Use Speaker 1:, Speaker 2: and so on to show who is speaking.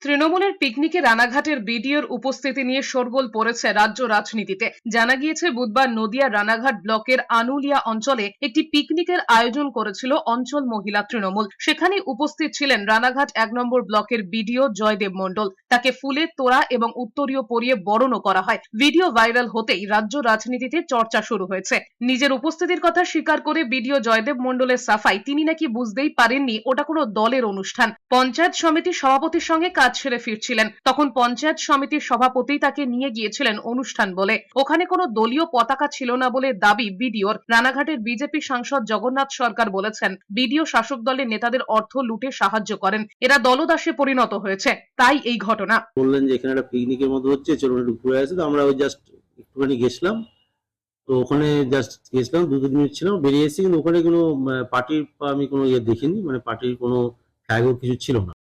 Speaker 1: তৃণমূলের পিকনিকে রানাঘাটের বিডিওর উপস্থিতি নিয়ে শোরগোল পড়েছে রাজ্য রাজনীতিতে। জানা গিয়েছে বুধবার নদিয়া রানাঘাট ব্লকের আনুলিয়া অঞ্চলে একটি পিকনিকের আয়োজন করেছিল অঞ্চল মহিলা তৃণমূল। সেখানে উপস্থিত ছিলেন রানাঘাট ১ নম্বর ব্লকের বিডিও জয়দেব মণ্ডল। তাকে ফুলের তোড়া এবং উত্তরীয় পরিয়ে বরণও করা হয়। ভিডিও ভাইরাল হতেই রাজ্য রাজনীতিতে চর্চা শুরু হয়েছে। নিজের উপস্থিতির কথা স্বীকার করে বিডিও জয়দেব মণ্ডলের সাফাই, তিনি নাকি বুঝতেই পারেননি ওটা কোনো দলের অনুষ্ঠান। পঞ্চায়েত সমিতির সভাপতির সঙ্গে কাজ ছেড়ে ফিরছিলেন, তখন পঞ্চায়েত সমিতির সভাপতি তাকে নিয়ে গিয়েছিলেন অনুষ্ঠান বলে। ওখানে কোনো দলীয় পতাকা ছিল না বলে দাবি বিডিওর। রানাঘাটের বিজেপি সাংসদ জগন্নাথ সরকার বলেছেন, বিডিও শাসক দলের নেতাদের অর্থ লুটে সাহায্য করেন, এরা দলদাসে পরিণত হয়েছে, তাই এই ঘটনা।
Speaker 2: বললেন যে এখানে একটা পিকনিকের মতো হচ্ছে, চলুন একটু ঘুরে আসি। তো আমরা ওই জাস্ট একটুখানি গেছিলাম। তো ওখানে জাস্ট গেছিলাম, ২-৩ মিনিট ছিলাম, বেরিয়ে এসেছি। কিন্তু ওখানে কোনো পার্টির আমি কোনো ইয়ে দেখিনি, মানে পার্টির কোনো ফ্ল্যাগও কিছু ছিল না।